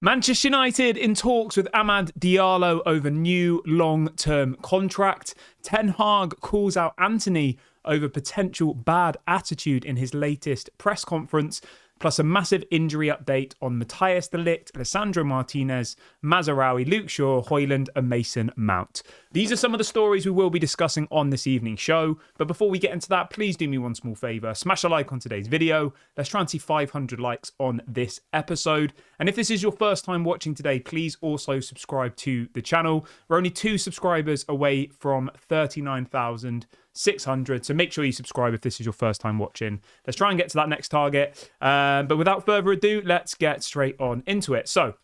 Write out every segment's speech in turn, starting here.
Manchester United in talks with Amad Diallo over new long-term contract. Ten Hag calls out Antony over potential bad attitude in his latest press conference. Plus a massive injury update on Matthias de Ligt, Alessandro Martinez, Mazraoui, Luke Shaw, Højlund and Mason Mount. These are some of the stories we will be discussing on this evening's show. But before we get into that, please do me one small favour. Smash a like on today's video. Let's try and see 500 likes on this episode. And if this is your first time watching today, please also subscribe to the channel. We're only 2 subscribers away from 39,600. So make sure you subscribe if this is your first time watching. Let's try and get to that next target. But without further ado, let's get straight on into it. So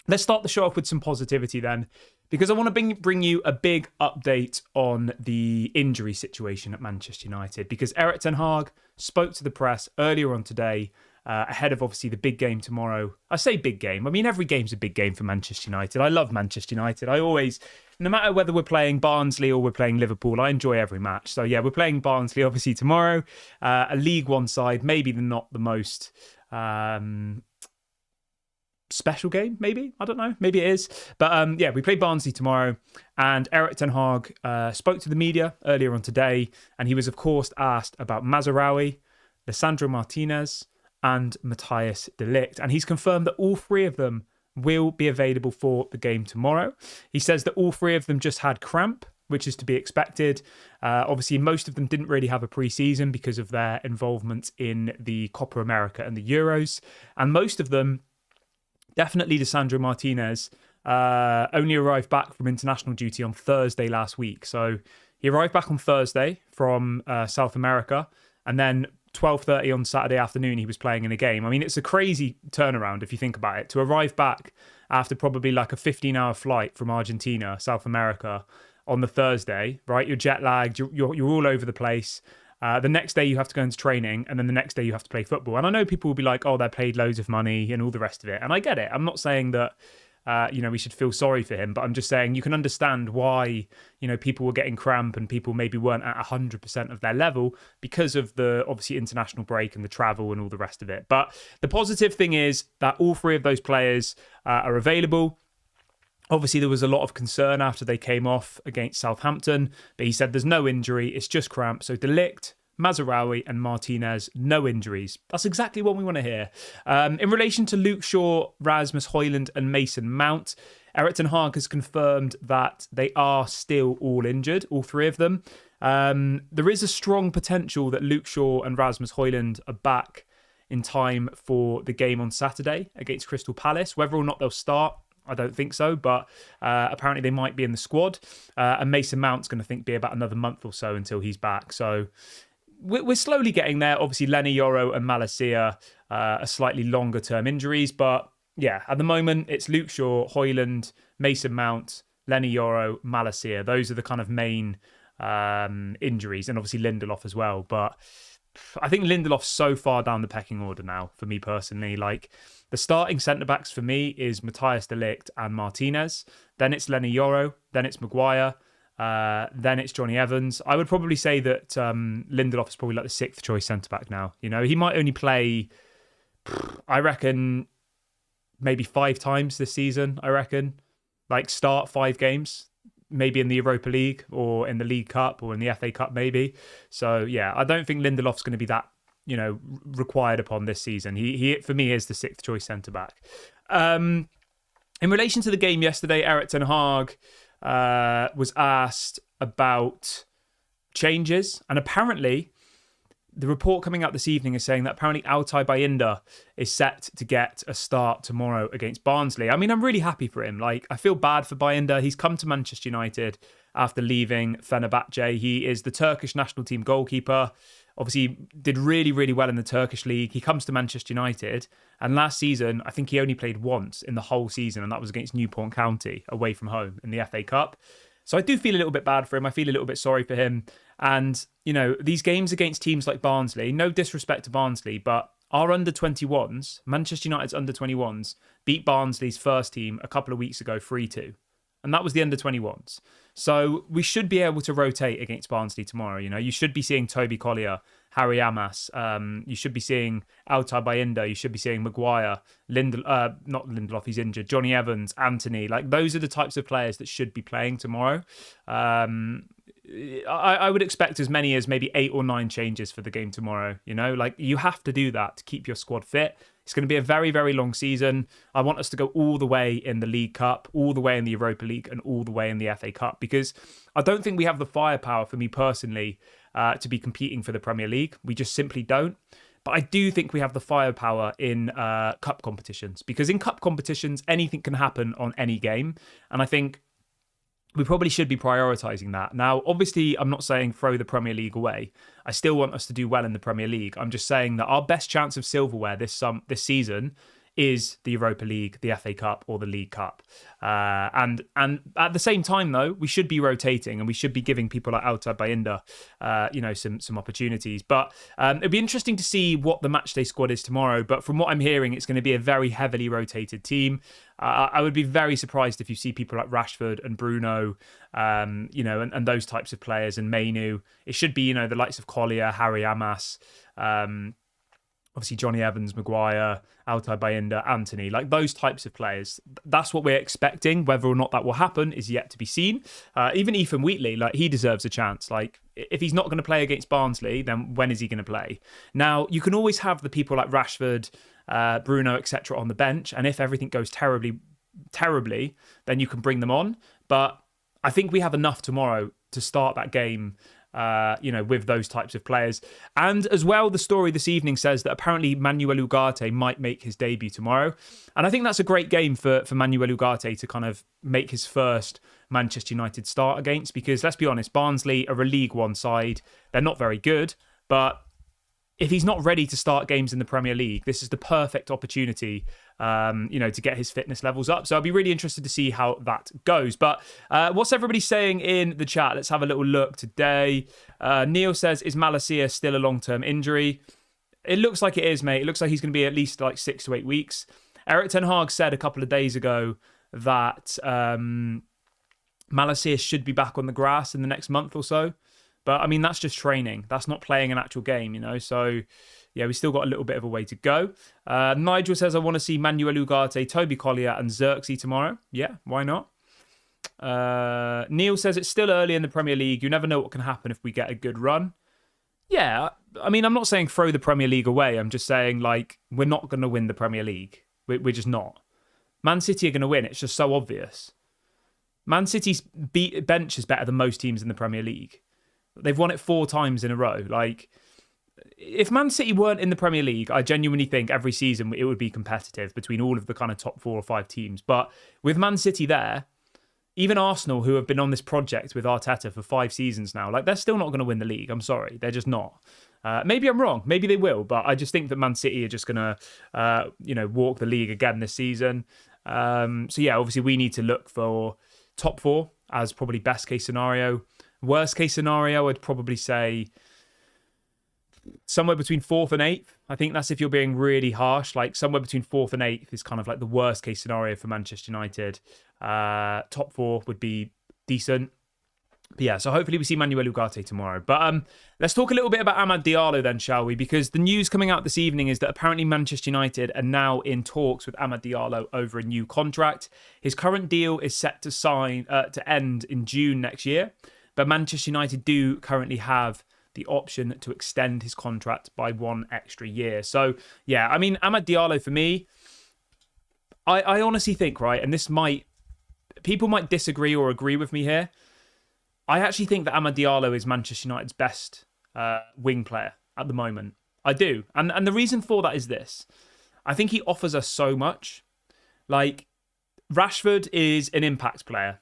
let's start the show off with some positivity then, because I want to bring you a big update on the injury situation at Manchester United, because Erik ten Hag spoke to the press earlier on today ahead of obviously the big game tomorrow. I say big game. I mean, every game's a big game for Manchester United. I love Manchester United. I always, no matter whether we're playing Barnsley or we're playing Liverpool, I enjoy every match. So yeah, we're playing Barnsley obviously tomorrow. A League One side, maybe not the most special game, maybe. I don't know. Maybe it is. But yeah, we play Barnsley tomorrow. And Erik ten Hag spoke to the media earlier on today. And he was, of course, asked about Mazraoui, Alessandro Martinez, and Matthias de Ligt. And he's confirmed that all 3 of them will be available for the game tomorrow. He says that all 3 of them just had cramp, which is to be expected. Obviously, most of them didn't really have a pre-season because of their involvement in the Copa America and the Euros. And most of them, definitely Alessandro Martinez, only arrived back from international duty on Thursday last week. So he arrived back on Thursday from South America, and then 12:30 on Saturday afternoon, he was playing in a game. I mean, it's a crazy turnaround if you think about it. To arrive back after probably like a 15-hour flight from Argentina, South America, on the Thursday, right? You're jet lagged, you're all over the place. The next day you have to go into training, and then the next day you have to play football. And I know people will be like, oh, they're paid loads of money and all the rest of it. And I get it. I'm not saying that we should feel sorry for him, but I'm just saying you can understand why, people were getting cramp and people maybe weren't at 100% of their level because of the obviously international break and the travel and all the rest of it. But the positive thing is that all 3 of those players are available. Obviously, there was a lot of concern after they came off against Southampton, but he said there's no injury, it's just cramp. So de Ligt, Mazraoui and Martinez, no injuries. That's exactly what we want to hear. In relation to Luke Shaw, Rasmus Højlund and Mason Mount, Erik ten Hag has confirmed that they are still all injured, all 3 of them. There is a strong potential that Luke Shaw and Rasmus Højlund are back in time for the game on Saturday against Crystal Palace. Whether or not they'll start, I don't think so, but apparently they might be in the squad. And Mason Mount's going to be about another month or so until he's back. So we're slowly getting there. Obviously, Leny Yoro and Malacia are slightly longer term injuries. But yeah, at the moment, it's Luke Shaw, Højlund, Mason Mount, Leny Yoro, Malacia. Those are the kind of main injuries. And obviously Lindelof as well. But I think Lindelof's so far down the pecking order now, for me personally. Like, the starting centre-backs for me is Matthias de Ligt and Martinez. Then it's Leny Yoro. Then it's Maguire. Then it's Johnny Evans. I would probably say that Lindelof is probably like the 6th choice centre-back now. He might only play, I reckon, maybe 5 times this season, I reckon. Like, start 5 games. Maybe in the Europa League or in the League Cup or in the FA Cup maybe. So yeah, I don't think Lindelof's going to be that, required upon this season. He for me is the 6th choice centre-back. In relation to the game yesterday, Erik ten Hag was asked about changes, and apparently the report coming out this evening is saying that apparently Altay Bayindir is set to get a start tomorrow against Barnsley. I mean, I'm really happy for him. Like, I feel bad for Bayindir. He's come to Manchester United after leaving Fenerbahce. He is the Turkish national team goalkeeper. Obviously, did really, really well in the Turkish league. He comes to Manchester United, and last season, I think he only played once in the whole season, and that was against Newport County away from home in the FA Cup. So I do feel a little bit bad for him. I feel a little bit sorry for him. And, these games against teams like Barnsley, no disrespect to Barnsley, but our under-21s, Manchester United's under-21s, beat Barnsley's first team a couple of weeks ago 3-2. and that was the under-21s. So we should be able to rotate against Barnsley tomorrow. You should be seeing Toby Collier, Harry Amas. You should be seeing Altay Bayindir. You should be seeing Maguire, not Lindelof, he's injured. Johnny Evans, Antony. Like, those are the types of players that should be playing tomorrow. I would expect as many as maybe 8 or 9 changes for the game tomorrow. Like, you have to do that to keep your squad fit. It's going to be a very, very long season. I want us to go all the way in the League Cup, all the way in the Europa League, and all the way in the FA Cup, because I don't think we have the firepower, for me personally, to be competing for the Premier League. We just simply don't. But I do think we have the firepower in cup competitions, because in cup competitions, anything can happen on any game. And I think we probably should be prioritising that. Now, obviously, I'm not saying throw the Premier League away. I still want us to do well in the Premier League. I'm just saying that our best chance of silverware this season is the Europa League, the FA Cup, or the League Cup. And at the same time, though, we should be rotating, and we should be giving people like Altay Bayindir, some opportunities. But it'd be interesting to see what the matchday squad is tomorrow. But from what I'm hearing, it's going to be a very heavily rotated team. I would be very surprised if you see people like Rashford and Bruno, and those types of players, and Mainu. It should be, the likes of Collier, Harry Amas, obviously Johnny Evans, Maguire, Altay Bayindir, Antony, like those types of players. That's what we're expecting. Whether or not that will happen is yet to be seen. Even Ethan Wheatley, like, he deserves a chance. Like, if he's not going to play against Barnsley, then when is he going to play? Now, you can always have the people like Rashford, Bruno, etc. on the bench, and if everything goes terribly, then you can bring them on. But I think we have enough tomorrow to start that game, with those types of players. And as well, the story this evening says that apparently Manuel Ugarte might make his debut tomorrow. And I think that's a great game for Manuel Ugarte to kind of make his first Manchester United start against, because let's be honest, Barnsley are a League One side. They're not very good, but if he's not ready to start games in the Premier League, this is the perfect opportunity, to get his fitness levels up. So I'll be really interested to see how that goes. But what's everybody saying in the chat? Let's have a little look today. Neil says, is Malacia still a long-term injury? It looks like it is, mate. It looks like he's going to be at least like 6 to 8 weeks. Erik ten Hag said a couple of days ago that Malacia should be back on the grass in the next month or so. But, I mean, that's just training. That's not playing an actual game, So, yeah, we still got a little bit of a way to go. Nigel says, I want to see Manuel Ugarte, Toby Collier and Xerxes tomorrow. Yeah, why not? Neil says, it's still early in the Premier League. You never know what can happen if we get a good run. Yeah, I mean, I'm not saying throw the Premier League away. I'm just saying, like, we're not going to win the Premier League. We're just not. Man City are going to win. It's just so obvious. Man City's bench is better than most teams in the Premier League. They've won it 4 times in a row. Like, if Man City weren't in the Premier League, I genuinely think every season it would be competitive between all of the kind of top 4 or 5 teams. But with Man City there, even Arsenal, who have been on this project with Arteta for 5 seasons now, like, they're still not going to win the league. I'm sorry. They're just not. Maybe I'm wrong. Maybe they will. But I just think that Man City are just going to, walk the league again this season. So, yeah, obviously we need to look for top 4 as probably best case scenario. Worst case scenario, I'd probably say somewhere between 4th and 8th. I think that's if you're being really harsh. Like, somewhere between 4th and 8th is kind of like the worst case scenario for Manchester United. Top 4 would be decent. But yeah, so hopefully we see Manuel Ugarte tomorrow. But let's talk a little bit about Amad Diallo then, shall we? Because the news coming out this evening is that apparently Manchester United are now in talks with Amad Diallo over a new contract. His current deal is set to end in June next year. But Manchester United do currently have the option to extend his contract by 1 extra year. So, yeah, I mean, Amad Diallo, for me, I honestly think, right, and people might disagree or agree with me here. I actually think that Amad Diallo is Manchester United's best wing player at the moment. I do. And the reason for that is this. I think he offers us so much. Like, Rashford is an impact player.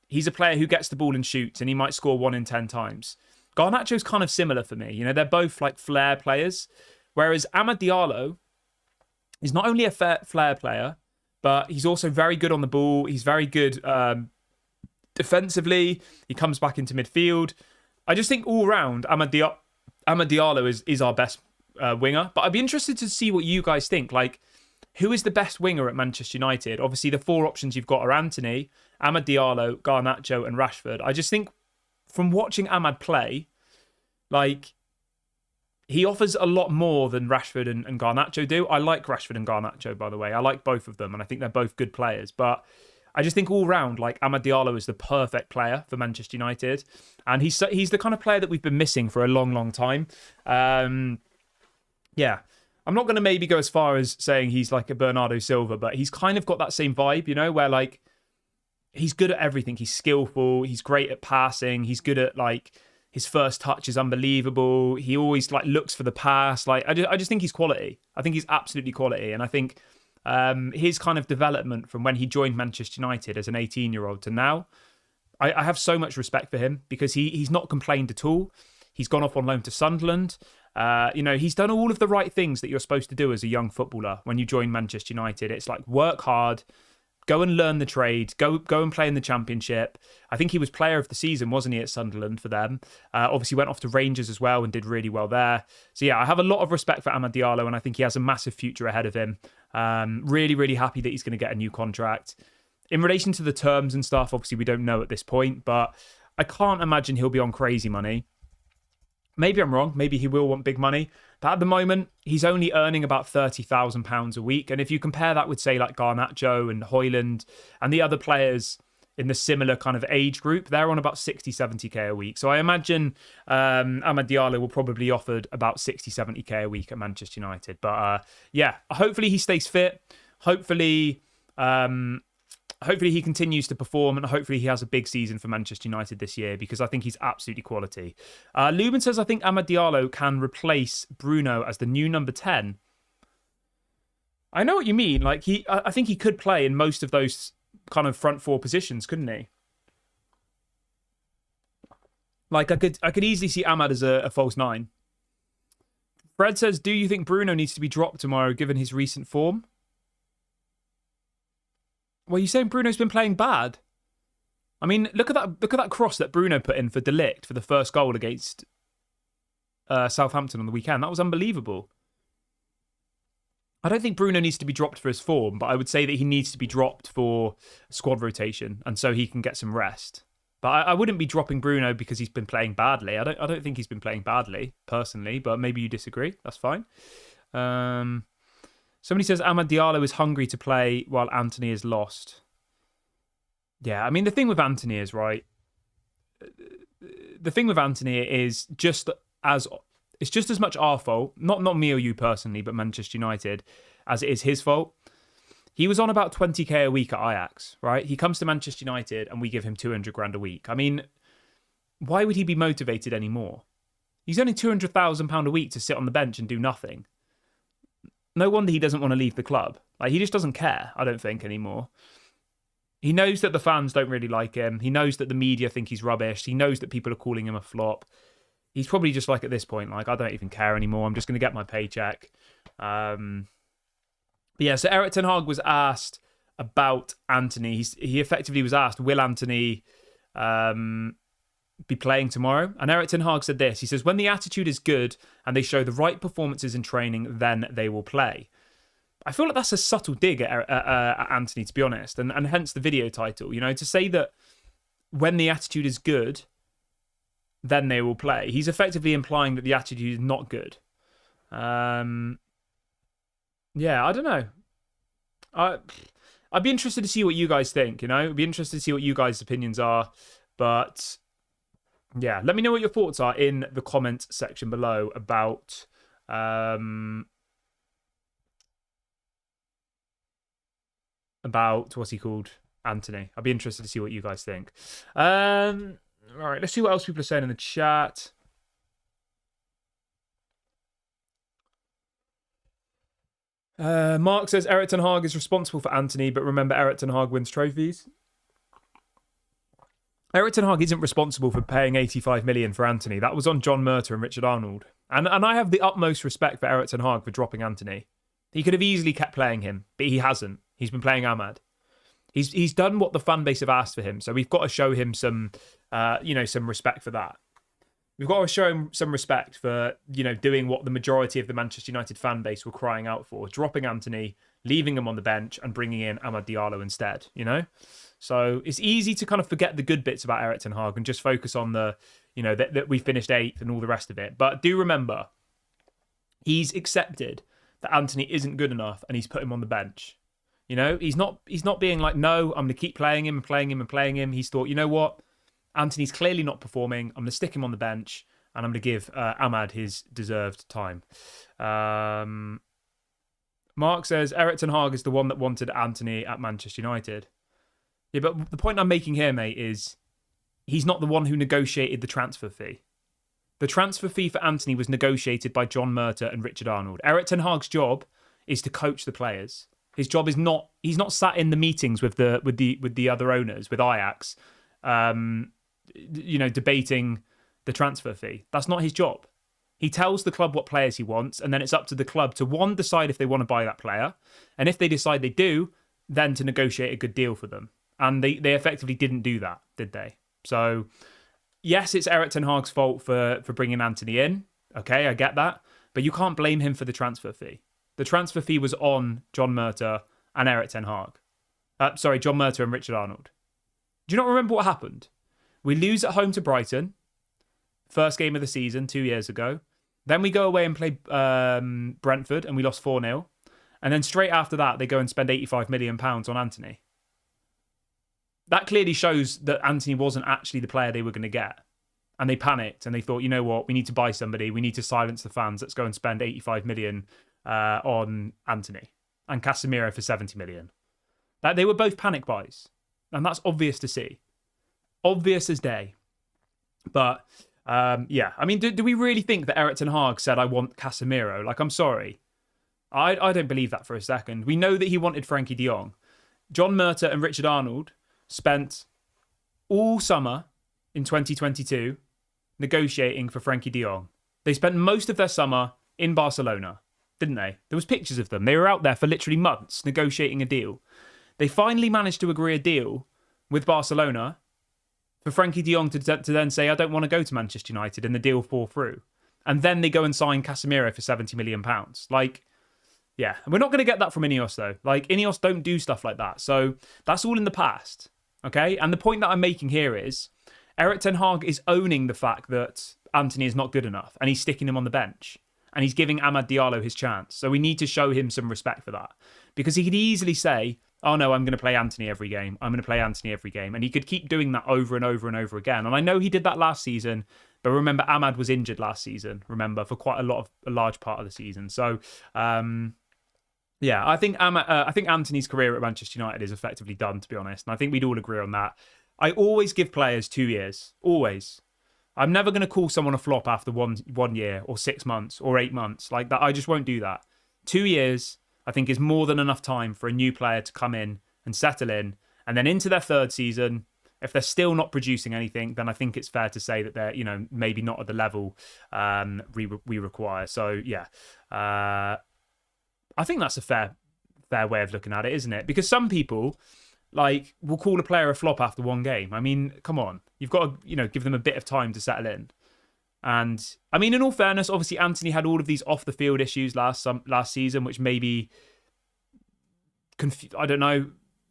He's a player who gets the ball and shoots, and he might score 1 in 10 times. Garnacho's kind of similar for me. They're both like flair players. Whereas Amad Diallo is not only a flair player, but he's also very good on the ball. He's very good defensively. He comes back into midfield. I just think all round, Amad Diallo is our best winger. But I'd be interested to see what you guys think. Like, who is the best winger at Manchester United? Obviously, the four options you've got are Antony, Amad Diallo, Garnacho, and Rashford. I just think from watching Amad play, like, he offers a lot more than Rashford and Garnacho do. I like Rashford and Garnacho, by the way. I like both of them, and I think they're both good players. But I just think all round, like, Amad Diallo is the perfect player for Manchester United. And he's the kind of player that we've been missing for a long, long time. Yeah. I'm not going to maybe go as far as saying he's like a Bernardo Silva, but he's kind of got that same vibe, you know, where, like, he's good at everything. He's skillful. He's great at passing. He's good at, like, his first touch is unbelievable. He always, like, looks for the pass. Like, I just think he's quality. I think he's absolutely quality. And I think his kind of development from when he joined Manchester United as an 18-year-old to now, I have so much respect for him because he's not complained at all. He's gone off on loan to Sunderland. You know, he's done all of the right things that you're supposed to do as a young footballer when you join Manchester United. It's like, work hard, go and learn the trade, go and play in the Championship. I think he was player of the season, wasn't he, at Sunderland for them? Obviously went off to Rangers as well and did really well there. So yeah, I have a lot of respect for Amad Diallo, and I think he has a massive future ahead of him. Really, really happy that he's going to get a new contract. In relation to the terms and stuff, obviously we don't know at this point, but I can't imagine he'll be on crazy money. Maybe I'm wrong. Maybe he will want big money. But at the moment, he's only earning about £30,000 a week. And if you compare that with, say, like Garnacho and Højlund and the other players in the similar kind of age group, they're on about 60, 70k a week. So I imagine Amad Diallo will probably be offered about 60, 70k a week at Manchester United. But yeah, hopefully he stays fit. Hopefully he continues to perform, and hopefully he has a big season for Manchester United this year, because I think he's absolutely quality. Lubin says, I think Amad Diallo can replace Bruno as the new number 10. I know what you mean. Like, I think he could play in most of those kind of front four positions, couldn't he? Like, I could easily see Amad as a false nine. Fred says, do you think Bruno needs to be dropped tomorrow given his recent form? Well, you're saying Bruno's been playing bad? I mean, look at that cross that Bruno put in for De Ligt for the first goal against Southampton on the weekend. That was unbelievable. I don't think Bruno needs to be dropped for his form, but I would say that he needs to be dropped for squad rotation, and so he can get some rest. But I wouldn't be dropping Bruno because he's been playing badly. I don't think he's been playing badly, personally, but maybe you disagree. That's fine. Somebody says Amad Diallo is hungry to play while Antony is lost. Yeah, I mean, the thing with Antony is, right, the thing with Antony is it's just as much our fault, not me or you personally, but Manchester United, as it is his fault. He was on about 20k a week at Ajax, right? He comes to Manchester United and we give him 200 grand a week. I mean, why would he be motivated anymore? He's only £200,000 a week to sit on the bench and do nothing. No wonder he doesn't want to leave the club. Like, he just doesn't care, I don't think, anymore. He knows that the fans don't really like him. He knows that the media think he's rubbish. He knows that people are calling him a flop. He's probably just like, at this point, like, I don't even care anymore. I'm just going to get my paycheck. But yeah, so Erik ten Hag was asked about Antony. He effectively was asked, will Antony be playing tomorrow? And Erik ten Hag said this. He says, when the attitude is good and they show the right performances in training, then they will play. I feel like that's a subtle dig at Antony, to be honest, and hence the video title. You know, to say that when the attitude is good, then they will play. He's effectively implying that the attitude is not good. Yeah, I don't know. I'd be interested to see what you guys think, you know? I'd be interested to see what you guys' opinions are. But yeah, let me know what your thoughts are in the comment section below about what's he called? Antony. I'd be interested to see what you guys think. All right, let's see what else people are saying in the chat. Mark says Erik ten Hag is responsible for Antony, but remember Erik ten Hag wins trophies. Erik ten Hag isn't responsible for paying 85 million for Antony. That was on John Murtough and Richard Arnold. And I have the utmost respect for Erik ten Hag for dropping Antony. He could have easily kept playing him, but he hasn't. He's been playing Amad. He's done what the fan base have asked for him, so we've got to show him some respect for that. We've got to show him some respect for, doing what the majority of the Manchester United fan base were crying out for, dropping Antony, leaving him on the bench and bringing in Amad Diallo instead, So it's easy to kind of forget the good bits about Erik ten Hag and just focus on the, that we finished 8th and all the rest of it. But do remember, he's accepted that Antony isn't good enough and he's put him on the bench. He's not being like, no, I'm going to keep playing him and playing him and playing him. He's thought, you know what? Antony's clearly not performing. I'm going to stick him on the bench and I'm going to give Amad his deserved time. Mark says, Erik ten Hag is the one that wanted Antony at Manchester United. Yeah, but the point I'm making here, mate, is he's not the one who negotiated the transfer fee. The transfer fee for Antony was negotiated by John Murtough and Richard Arnold. Erik ten Hag's job is to coach the players. His job is not, he's not sat in the meetings with the other owners, with Ajax, debating the transfer fee. That's not his job. He tells the club what players he wants, and then it's up to the club to, one, decide if they want to buy that player, and if they decide they do, then to negotiate a good deal for them. And they effectively didn't do that, did they? So, yes, it's Erik ten Hag's fault for bringing Antony in. Okay, I get that. But you can't blame him for the transfer fee. The transfer fee was on John Murtough and Erik ten Hag. John Murtough and Richard Arnold. Do you not remember what happened? We lose at home to Brighton, first game of the season 2 years ago. Then we go away and play Brentford and we lost 4-0. And then straight after that, they go and spend £85 million on Antony. That clearly shows that Antony wasn't actually the player they were going to get. And they panicked and they thought, you know what, we need to buy somebody. We need to silence the fans. Let's go and spend 85 million on Antony and Casemiro for 70 million. They were both panic buys. And that's obvious to see. Obvious as day. But, do we really think that Erik ten Hag said, I want Casemiro? Like, I'm sorry. I don't believe that for a second. We know that he wanted Frankie de Jong. John Murtough and Richard Arnold spent all summer in 2022 negotiating for Frankie de Jong. They spent most of their summer in Barcelona, didn't they? There was pictures of them. They were out there for literally months negotiating a deal. They finally managed to agree a deal with Barcelona for Frankie de Jong to then say, I don't want to go to Manchester United, and the deal fall through. And then they go and sign Casemiro for £70 million. Like, yeah. And we're not going to get that from Ineos, though. Like, Ineos don't do stuff like that. So that's all in the past. Okay? And the point that I'm making here is Erik ten Hag is owning the fact that Antony is not good enough and he's sticking him on the bench and he's giving Amad Diallo his chance. So we need to show him some respect for that, because he could easily say, oh no, I'm going to play Antony every game. I'm going to play Antony every game. And he could keep doing that over and over and over again. And I know he did that last season, but remember, Amad was injured last season, for quite a large part of the season. So, I think Antony's career at Manchester United is effectively done, to be honest. And I think we'd all agree on that. I always give players 2 years. Always. I'm never going to call someone a flop after one year or 6 months or 8 months. Like that, I just won't do that. 2 years, I think, is more than enough time for a new player to come in and settle in. And then into their third season, if they're still not producing anything, then I think it's fair to say that they're, maybe not at the level we require. So, yeah. I think that's a fair way of looking at it, isn't it? Because some people will call a player a flop after one game. I mean, come on. You've got to, give them a bit of time to settle in. And, I mean, in all fairness, obviously Antony had all of these off-the-field issues last season, which maybe,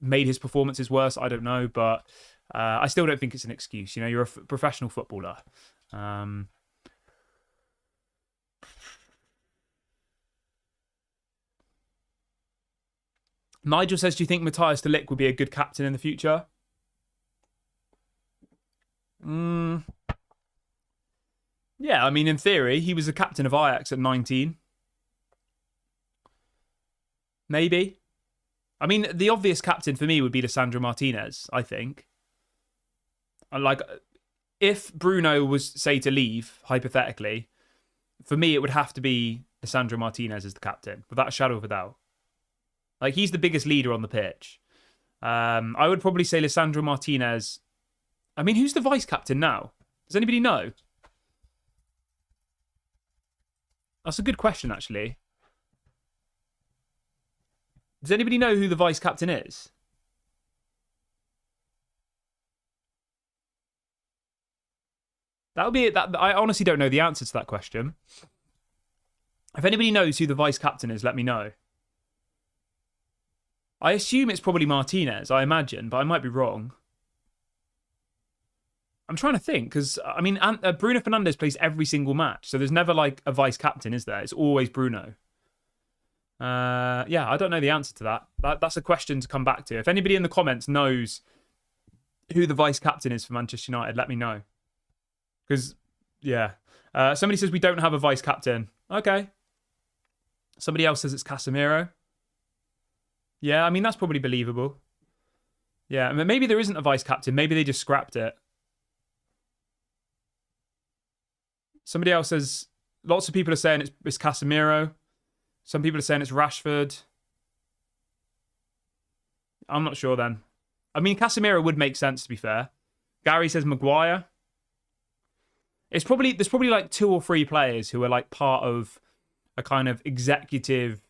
made his performances worse. I don't know. But I still don't think it's an excuse. You're a professional footballer. Nigel says, do you think Matthias de Ligt would be a good captain in the future? Yeah, I mean, in theory, he was a captain of Ajax at 19. Maybe. I mean, the obvious captain for me would be Lisandro Martinez, I think. If Bruno was, say, to leave, hypothetically, for me, it would have to be Lisandro Martinez as the captain, without a shadow of a doubt. He's the biggest leader on the pitch. I would probably say Lisandro Martinez. I mean, who's the vice captain now? Does anybody know? That's a good question, actually. Does anybody know who the vice captain is? That would be it. I honestly don't know the answer to that question. If anybody knows who the vice captain is, let me know. I assume it's probably Martinez, I imagine, but I might be wrong. I'm trying to think, because, I mean, Bruno Fernandes plays every single match, so there's never, like, a vice-captain, is there? It's always Bruno. Yeah, I don't know the answer to that. That's a question to come back to. If anybody in the comments knows who the vice-captain is for Manchester United, let me know. Because, yeah. Somebody says we don't have a vice-captain. Okay. Somebody else says it's Casemiro. Yeah, I mean, that's probably believable. Yeah, I mean, maybe there isn't a vice-captain. Maybe they just scrapped it. Somebody else says, lots of people are saying it's Casemiro. Some people are saying it's Rashford. I'm not sure then. I mean, Casemiro would make sense, to be fair. Gary says Maguire. There's probably like 2 or 3 players who are like part of a kind of executive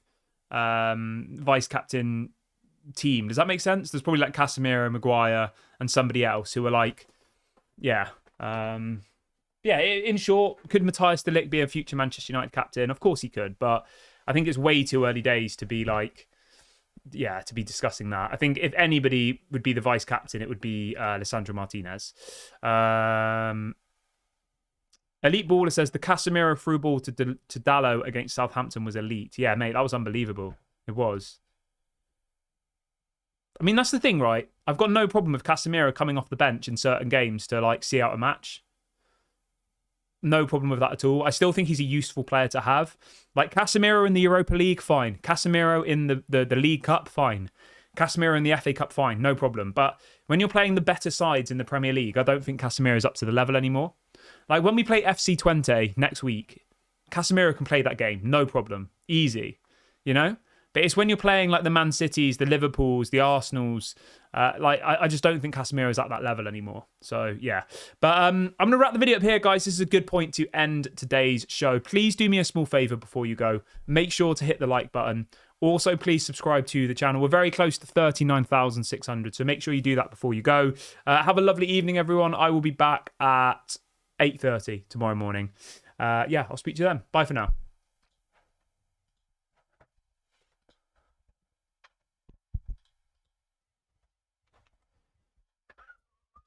vice-captain team. Does that make sense? There's probably like Casemiro, Maguire, and somebody else who are like, yeah. Yeah, in short, could Matthias de Ligt be a future Manchester United captain? Of course he could, but I think it's way too early days to be like, yeah, to be discussing that. I think if anybody would be the vice captain, it would be Lisandro Martinez. Elite Baller says the Casemiro through ball to Diallo against Southampton was elite. Yeah, mate, that was unbelievable. It was. I mean, that's the thing, right? I've got no problem with Casemiro coming off the bench in certain games to like see out a match. No problem with that at all. I still think he's a useful player to have. Like Casemiro in the Europa League, fine. Casemiro in the League Cup, fine. Casemiro in the FA Cup, fine. No problem. But when you're playing the better sides in the Premier League, I don't think Casemiro is up to the level anymore. Like when we play FC Twente next week, Casemiro can play that game. No problem. Easy. You know? But it's when you're playing like the Man Cities, the Liverpools, the Arsenals, I just don't think Casemiro is at that level anymore. So, yeah. But I'm going to wrap the video up here, guys. This is a good point to end today's show. Please do me a small favour before you go. Make sure to hit the like button. Also, please subscribe to the channel. We're very close to 39,600, so make sure you do that before you go. Have a lovely evening, everyone. I will be back at 8:30 tomorrow morning. Yeah, I'll speak to you then. Bye for now.